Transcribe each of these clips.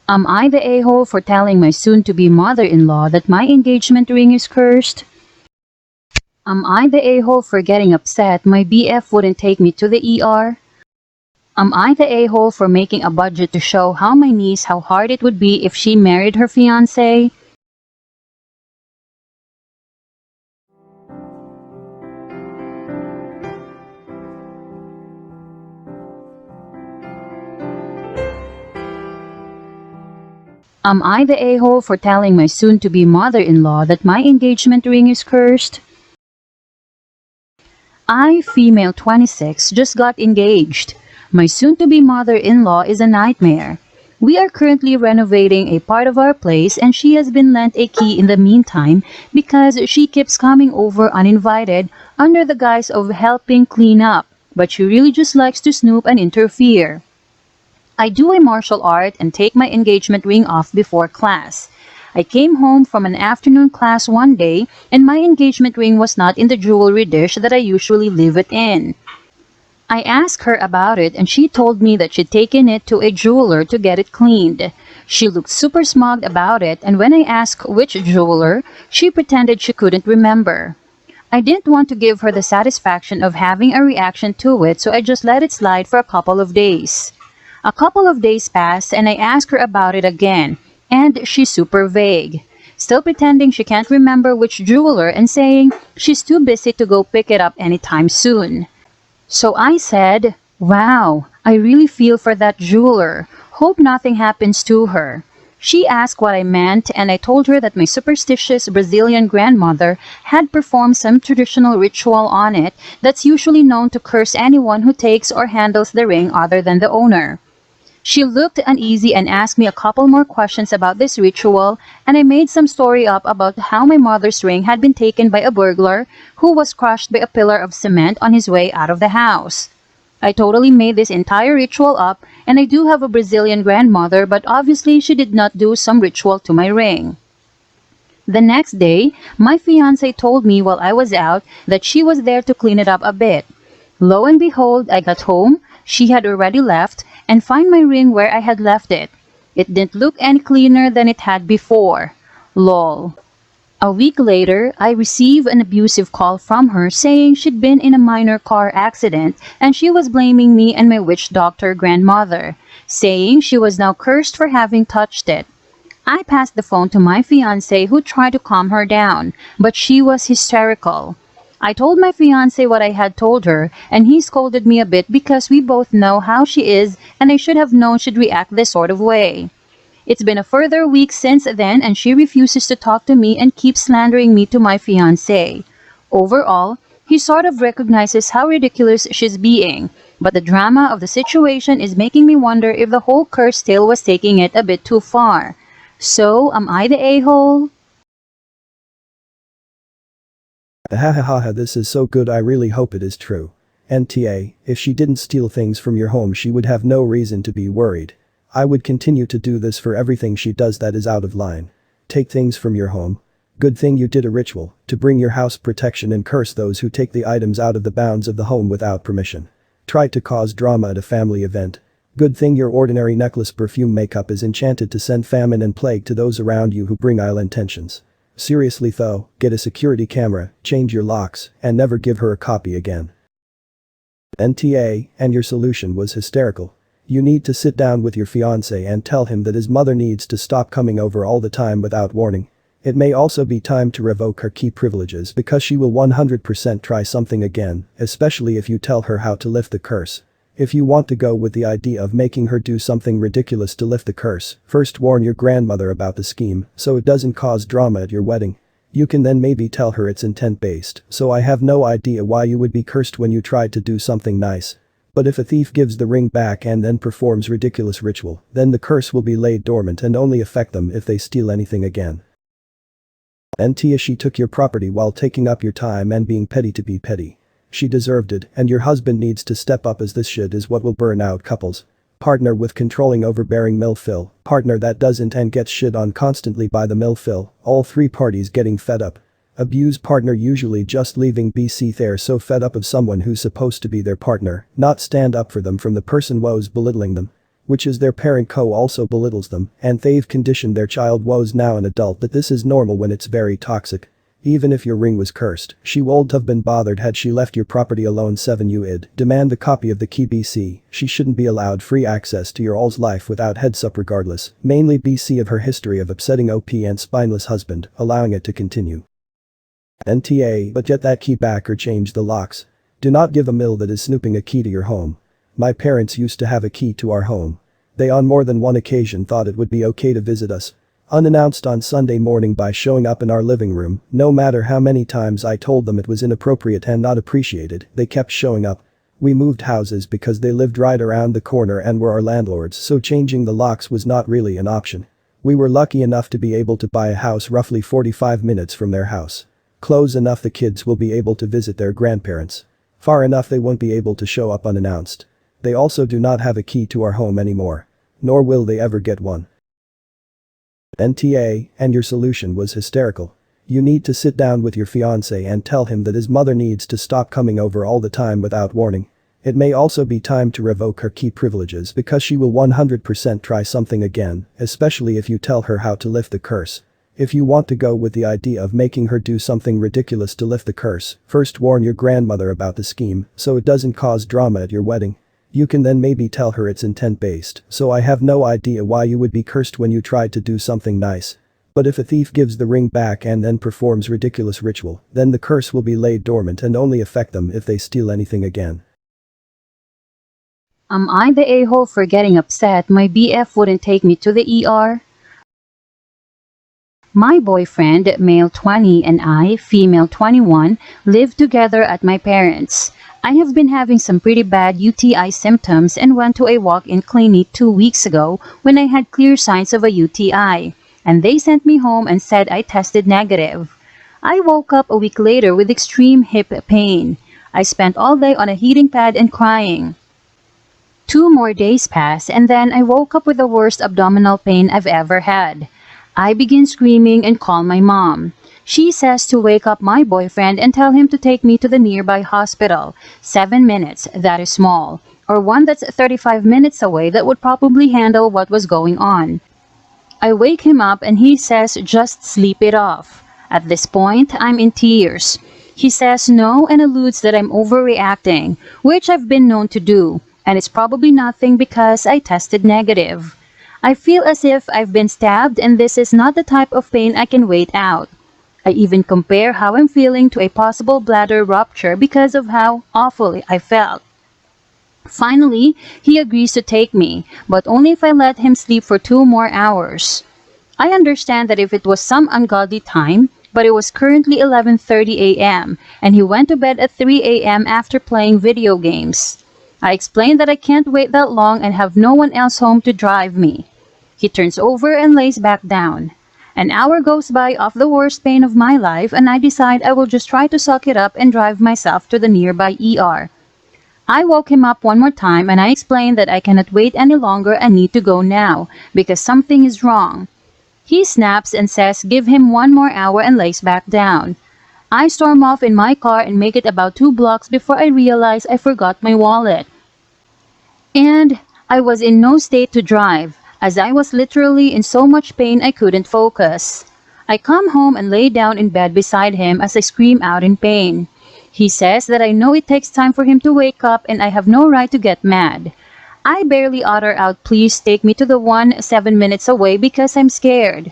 Am I the a-hole for telling my soon-to-be mother-in-law that my engagement ring is cursed? Am I the a-hole for getting upset my BF wouldn't take me to the ER? Am I the a-hole for making a budget to show my niece how hard it would be if she married her fiancé? Am I the a-hole for telling my soon-to-be mother-in-law that my engagement ring is cursed? I, female 26, just got engaged. My soon-to-be mother-in-law is a nightmare. We are currently renovating a part of our place and she has been lent a key in the meantime because she keeps coming over uninvited under the guise of helping clean up, but she really just likes to snoop and interfere. I do a martial art and take my engagement ring off before class. I came home from an afternoon class one day and my engagement ring was not in the jewelry dish that I usually leave it in. I asked her about it and she told me that she'd taken it to a jeweler to get it cleaned. She looked super smug about it and when I asked which jeweler, she pretended she couldn't remember. I didn't want to give her the satisfaction of having a reaction to it, so I just let it slide for a couple of days. A couple of days passed and I asked her about it again, and she's super vague. Still pretending she can't remember which jeweler and saying she's too busy to go pick it up anytime soon. So I said, "Wow, I really feel for that jeweler. Hope nothing happens to her." She asked what I meant and I told her that my superstitious Brazilian grandmother had performed some traditional ritual on it that's usually known to curse anyone who takes or handles the ring other than the owner. She looked uneasy and asked me a couple more questions about this ritual, and I made some story up about how my mother's ring had been taken by a burglar who was crushed by a pillar of cement on his way out of the house. I totally made this entire ritual up, and I do have a Brazilian grandmother, but obviously she did not do some ritual to my ring. The next day, my fiancé told me while I was out that she was there to clean it up a bit. Lo and behold, I got home, she had already left, and find my ring where I had left it. It didn't look any cleaner than it had before. Lol. A week later, I received an abusive call from her saying she'd been in a minor car accident and she was blaming me and my witch doctor grandmother, saying she was now cursed for having touched it. I passed the phone to my fiancé who tried to calm her down, but she was hysterical. I told my fiancé what I had told her, and he scolded me a bit because we both know how she is and I should have known she'd react this sort of way. It's been a further week since then and she refuses to talk to me and keeps slandering me to my fiancé. Overall, he sort of recognizes how ridiculous she's being, but the drama of the situation is making me wonder if the whole curse tale was taking it a bit too far. So, am I the a-hole? Hahaha, this is so good, I really hope it is true. NTA, if she didn't steal things from your home she would have no reason to be worried. I would continue to do this for everything she does that is out of line. Take things from your home? Good thing you did a ritual to bring your house protection and curse those who take the items out of the bounds of the home without permission. Try to cause drama at a family event. Good thing your ordinary necklace perfume makeup is enchanted to send famine and plague to those around you who bring ill intentions. Seriously though, get a security camera, change your locks, and never give her a copy again. NTA, and your solution was hysterical. You need to sit down with your fiancé and tell him that his mother needs to stop coming over all the time without warning. It may also be time to revoke her key privileges because she will 100% try something again, especially if you tell her how to lift the curse. If you want to go with the idea of making her do something ridiculous to lift the curse, first warn your grandmother about the scheme so it doesn't cause drama at your wedding. You can then maybe tell her it's intent-based, so I have no idea why you would be cursed when you tried to do something nice. But if a thief gives the ring back and then performs ridiculous ritual, then the curse will be laid dormant and only affect them if they steal anything again. NTA, she took your property while taking up your time and being petty to be petty. She deserved it, and your husband needs to step up as this shit is what will burn out couples. Partner with controlling overbearing milf-fill, partner that doesn't and gets shit on constantly by the milf-fill, all three parties getting fed up. Abuse partner usually just leaving BC they're so fed up of someone who's supposed to be their partner, not stand up for them from the person woes belittling them. which is their parent also belittles them, and they've conditioned their child woes now an adult that this is normal when it's very toxic. Even if your ring was cursed, she would have been bothered had she left your property alone. 7 You id demand the copy of the key. BC, she shouldn't be allowed free access to your all's life without heads up regardless, mainly BC of her history of upsetting OP and spineless husband, allowing it to continue. NTA, but get that key back or change the locks. Do not give a mill that is snooping a key to your home. My parents used to have a key to our home. They on more than one occasion thought it would be okay to visit us unannounced on Sunday morning by showing up in our living room. No matter how many times I told them it was inappropriate and not appreciated, they kept showing up. We moved houses because they lived right around the corner and were our landlords, so changing the locks was not really an option. We were lucky enough to be able to buy a house roughly 45 minutes from their house. Close enough the kids will be able to visit their grandparents. Far enough they won't be able to show up unannounced. They also do not have a key to our home anymore. Nor will they ever get one. NTA, and your solution was hysterical. You need to sit down with your fiancé and tell him that his mother needs to stop coming over all the time without warning. It may also be time to revoke her key privileges because she will 100% try something again, especially if you tell her how to lift the curse. If you want to go with the idea of making her do something ridiculous to lift the curse, first warn your grandmother about the scheme so it doesn't cause drama at your wedding. You can then maybe tell her it's intent-based, so I have no idea why you would be cursed when you tried to do something nice. But if a thief gives the ring back and then performs ridiculous ritual, then the curse will be laid dormant and only affect them if they steal anything again. Am I the a-hole for getting upset my BF wouldn't take me to the ER? My boyfriend, male 20, and I, female 21, live together at my parents'. I have been having some pretty bad UTI symptoms and went to a walk-in clinic 2 weeks ago when I had clear signs of a UTI, and they sent me home and said I tested negative. I woke up a week later with extreme hip pain. I spent all day on a heating pad and crying. 2 more days passed and then I woke up with the worst abdominal pain I've ever had. I begin screaming and call my mom. She says to wake up my boyfriend and tell him to take me to the nearby hospital. 7 minutes, that is small. Or one that's 35 minutes away that would probably handle what was going on. I wake him up and he says just sleep it off. At this point, I'm in tears. He says no and alludes that I'm overreacting, which I've been known to do, and it's probably nothing because I tested negative. I feel as if I've been stabbed and this is not the type of pain I can wait out. I even compare how I'm feeling to a possible bladder rupture because of how awful I felt. Finally, he agrees to take me, but only if I let him sleep for 2 more hours. I understand that if it was some ungodly time, but it was currently 11:30 a.m. and he went to bed at 3 a.m. after playing video games. I explained that I can't wait that long and have no one else home to drive me. He turns over and lays back down. An hour goes by of the worst pain of my life and I decide I will just try to suck it up and drive myself to the nearby ER. I woke him up one more time and I explained that I cannot wait any longer and need to go now because something is wrong. He snaps and says give him 1 more hour and lays back down. I storm off in my car and make it about 2 blocks before I realize I forgot my wallet. And I was in no state to drive, as I was literally in so much pain I couldn't focus. I come home and lay down in bed beside him as I scream out in pain. He says that I know it takes time for him to wake up and I have no right to get mad. I barely utter out please take me to the one 7 minutes away because I'm scared.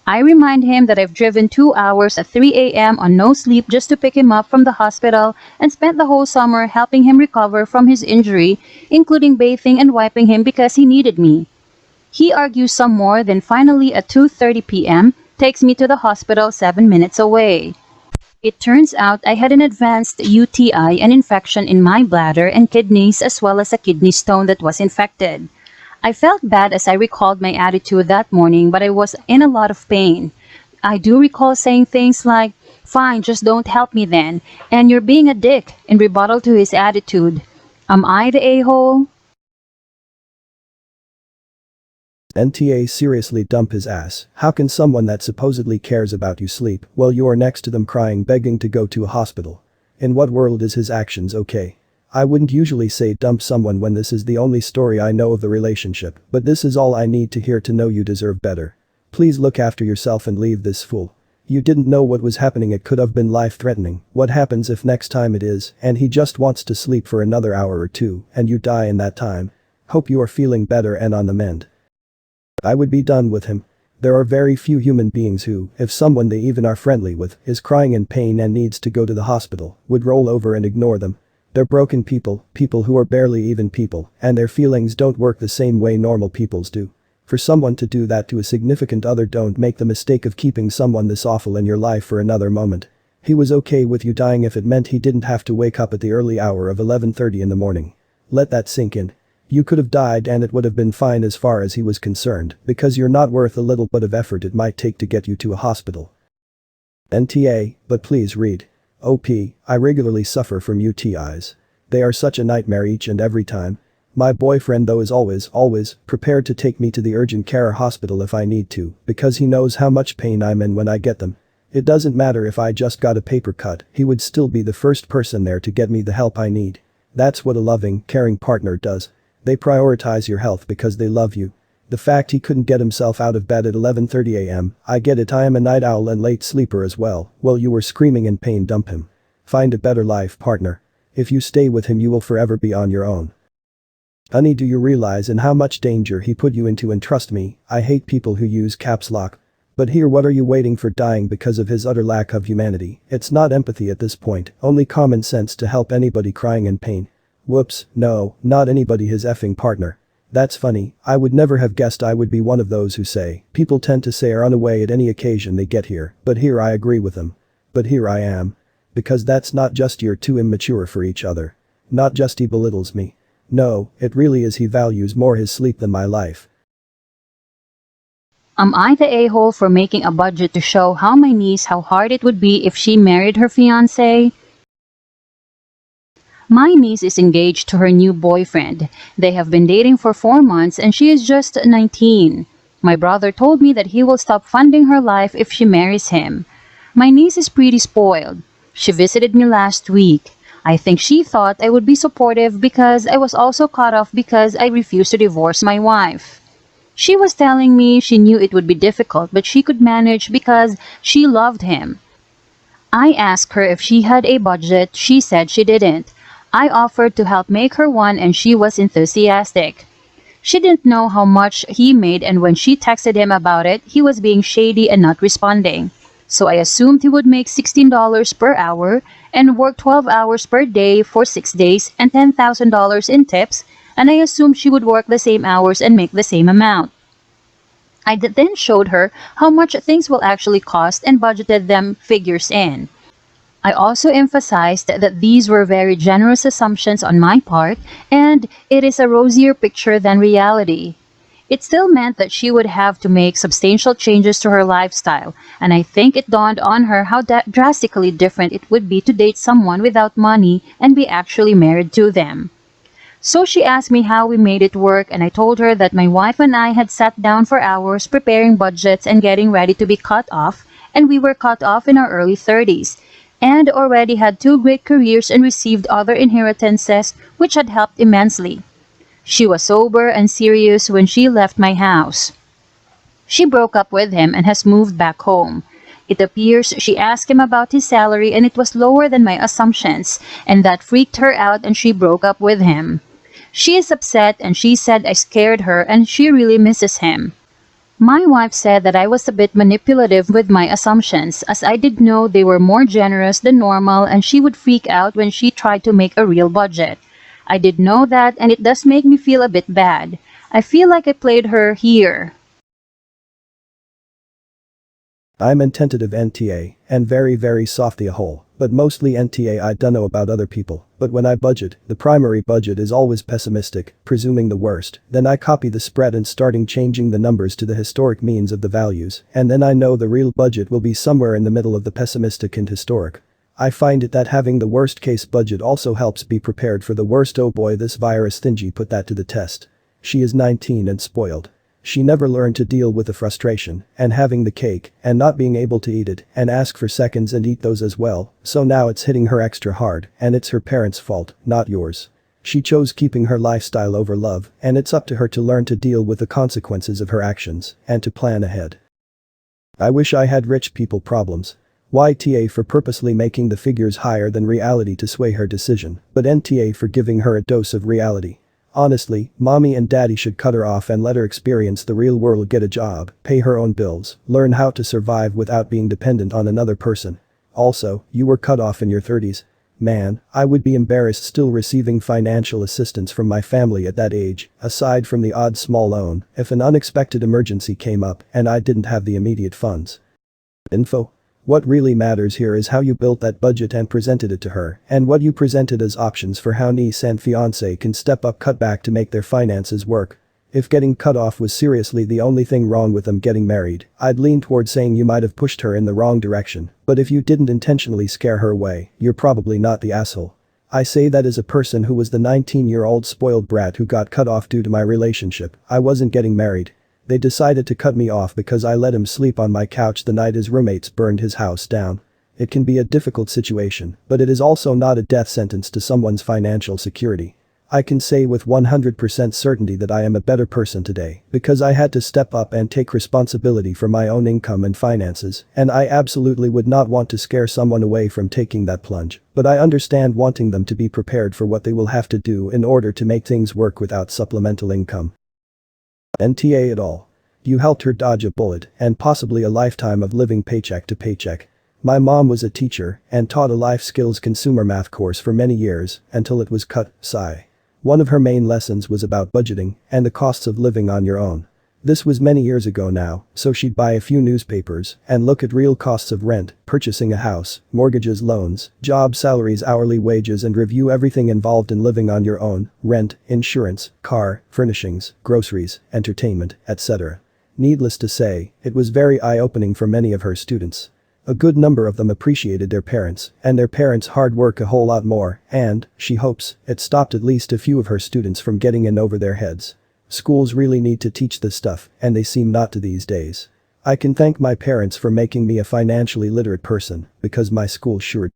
I remind him that I've driven 2 hours at 3 a.m. on no sleep just to pick him up from the hospital and spent the whole summer helping him recover from his injury, including bathing and wiping him because he needed me. He argues some more, then finally at 2:30 p.m. takes me to the hospital 7 minutes away. It turns out I had an advanced UTI, an infection in my bladder and kidneys as well as a kidney stone that was infected. I felt bad as I recalled my attitude that morning, but I was in a lot of pain. I do recall saying things like, "Fine, just don't help me then," and "You're being a dick," in rebuttal to his attitude. Am I the a-hole? NTA seriously dump his ass. How can someone that supposedly cares about you sleep while you are next to them crying begging to go to a hospital? In what world is his actions okay? I wouldn't usually say dump someone when this is the only story I know of the relationship, but this is all I need to hear to know you deserve better. Please look after yourself and leave this fool. You didn't know what was happening, it could have been life-threatening. What happens if next time it is, and he just wants to sleep for another hour or two, and you die in that time? Hope you are feeling better and on the mend. I would be done with him. There are very few human beings who, if someone they even are friendly with is crying in pain and needs to go to the hospital, would roll over and ignore them. They're broken people who are barely even people, and their feelings don't work the same way normal people's do. For someone to do that to a significant other, don't make the mistake of keeping someone this awful in your life for another moment. He was okay with you dying if it meant he didn't have to wake up at the early hour of 11:30 in the morning. Let that sink in. You could have died and it would have been fine as far as he was concerned, because you're not worth a little bit of effort it might take to get you to a hospital. NTA, but please read. OP, I regularly suffer from UTIs. They are such a nightmare each and every time. My boyfriend though is always prepared to take me to the urgent care hospital if I need to, because he knows how much pain I'm in when I get them. It doesn't matter if I just got a paper cut, he would still be the first person there to get me the help I need. That's what a loving, caring partner does. They prioritize your health because they love you. The fact he couldn't get himself out of bed at 11:30 a.m., I get it, I am a night owl and late sleeper as well. Well, you were screaming in pain, dump him. Find a better life partner. If you stay with him you will forever be on your own. Honey, do you realize in how much danger he put you into? And trust me, I hate people who use caps lock. But here, what are you waiting for? Dying because of his utter lack of humanity? It's not empathy at this point, only common sense to help anybody crying in pain. Whoops, no, not anybody, his effing partner. That's funny, I would never have guessed I would be one of those who say, people tend to say are unaway at any occasion they get here, but here I agree with them. But here I am. Because that's not just you're too immature for each other. Not just he belittles me. No, it really is he values more his sleep than my life. Am I the a-hole for making a budget to show my niece how hard it would be if she married her fiancé? My niece is engaged to her new boyfriend. They have been dating for 4 months and she is just 19. My brother told me that he will stop funding her life if she marries him. My niece is pretty spoiled. She visited me last week. I think she thought I would be supportive because I was also cut off because I refused to divorce my wife. She was telling me she knew it would be difficult but she could manage because she loved him. I asked her if she had a budget. She said she didn't. I offered to help make her one and she was enthusiastic. She didn't know how much he made, and when she texted him about it, he was being shady and not responding. So I assumed he would make $16 per hour and work 12 hours per day for 6 days and $10,000 in tips, and I assumed she would work the same hours and make the same amount. I then showed her how much things will actually cost and budgeted them figures in. I also emphasized that these were very generous assumptions on my part and it is a rosier picture than reality. It still meant that she would have to make substantial changes to her lifestyle, and I think it dawned on her how drastically different it would be to date someone without money and be actually married to them. So she asked me how we made it work, and I told her that my wife and I had sat down for hours preparing budgets and getting ready to be cut off, and we were cut off in our early 30s, and already had 2 great careers and received other inheritances which had helped immensely. She was sober and serious when she left my house. She broke up with him and has moved back home. It appears she asked him about his salary and it was lower than my assumptions, and that freaked her out and she broke up with him. She is upset and she said I scared her and she really misses him. My wife said that I was a bit manipulative with my assumptions, as I did know they were more generous than normal and she would freak out when she tried to make a real budget. I did know that and it does make me feel a bit bad. I feel like I played her here. I'm a tentative NTA, and very softy a hole, but mostly NTA. I don't know about other people, but when I budget, the primary budget is always pessimistic, presuming the worst, then I copy the spread and starting changing the numbers to the historic means of the values, and then I know the real budget will be somewhere in the middle of the pessimistic and historic. I find it that having the worst case budget also helps be prepared for the worst. Oh boy, this virus thingy put that to the test. She is 19 and spoiled. She never learned to deal with the frustration and having the cake and not being able to eat it and ask for seconds and eat those as well, so now it's hitting her extra hard and it's her parents' fault, not yours. She chose keeping her lifestyle over love, and it's up to her to learn to deal with the consequences of her actions and to plan ahead. I wish I had rich people problems. YTA for purposely making the figures higher than reality to sway her decision, but NTA for giving her a dose of reality. Honestly, mommy and daddy should cut her off and let her experience the real world, get a job, pay her own bills, learn how to survive without being dependent on another person. Also, you were cut off in your 30s. Man, I would be embarrassed still receiving financial assistance from my family at that age, aside from the odd small loan, if an unexpected emergency came up and I didn't have the immediate funds. Info. What really matters here is how you built that budget and presented it to her, and what you presented as options for how niece and fiancé can step up, cut back to make their finances work. If getting cut off was seriously the only thing wrong with them getting married, I'd lean toward saying you might have pushed her in the wrong direction, but if you didn't intentionally scare her away, you're probably not the asshole. I say that as a person who was the 19-year-old spoiled brat who got cut off due to my relationship. I wasn't getting married. They decided to cut me off because I let him sleep on my couch the night his roommates burned his house down. It can be a difficult situation, but it is also not a death sentence to someone's financial security. I can say with 100% certainty that I am a better person today because I had to step up and take responsibility for my own income and finances, and I absolutely would not want to scare someone away from taking that plunge, but I understand wanting them to be prepared for what they will have to do in order to make things work without supplemental income. NTA at all. You helped her dodge a bullet and possibly a lifetime of living paycheck to paycheck. My mom was a teacher and taught a life skills consumer math course for many years until it was cut, sigh. One of her main lessons was about budgeting and the costs of living on your own. This was many years ago now, so she'd buy a few newspapers and look at real costs of rent, purchasing a house, mortgages, loans, job salaries, hourly wages, and review everything involved in living on your own: rent, insurance, car, furnishings, groceries, entertainment, etc. Needless to say, it was very eye-opening for many of her students. A good number of them appreciated their parents and their parents' hard work a whole lot more, and, she hopes, it stopped at least a few of her students from getting in over their heads. Schools really need to teach this stuff, and they seem not to these days. I can thank my parents for making me a financially literate person, because my school sure.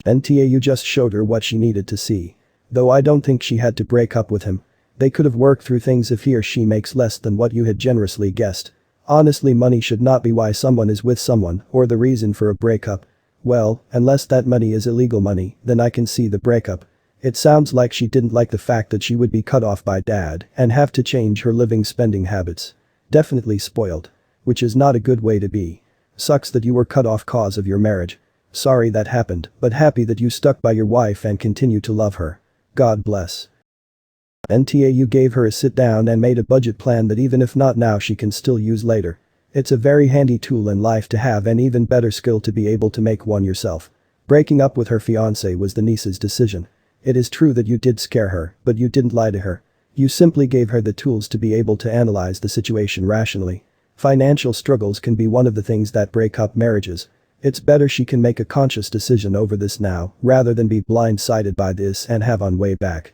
NTA, you just showed her what she needed to see. Though I don't think she had to break up with him. They could have worked through things if he or she makes less than what you had generously guessed. Honestly, money should not be why someone is with someone or the reason for a breakup. Well, unless that money is illegal money, then I can see the breakup. It sounds like she didn't like the fact that she would be cut off by dad and have to change her living spending habits. Definitely spoiled. Which is not a good way to be. Sucks that you were cut off cause of your marriage. Sorry that happened, but happy that you stuck by your wife and continue to love her. God bless. NTA, you gave her a sit down and made a budget plan that even if not now she can still use later. It's a very handy tool in life to have, and even better skill to be able to make one yourself. Breaking up with her fiancé was the niece's decision. It is true that you did scare her, but you didn't lie to her. You simply gave her the tools to be able to analyze the situation rationally. Financial struggles can be one of the things that break up marriages. It's better she can make a conscious decision over this now, rather than be blindsided by this and have on way back.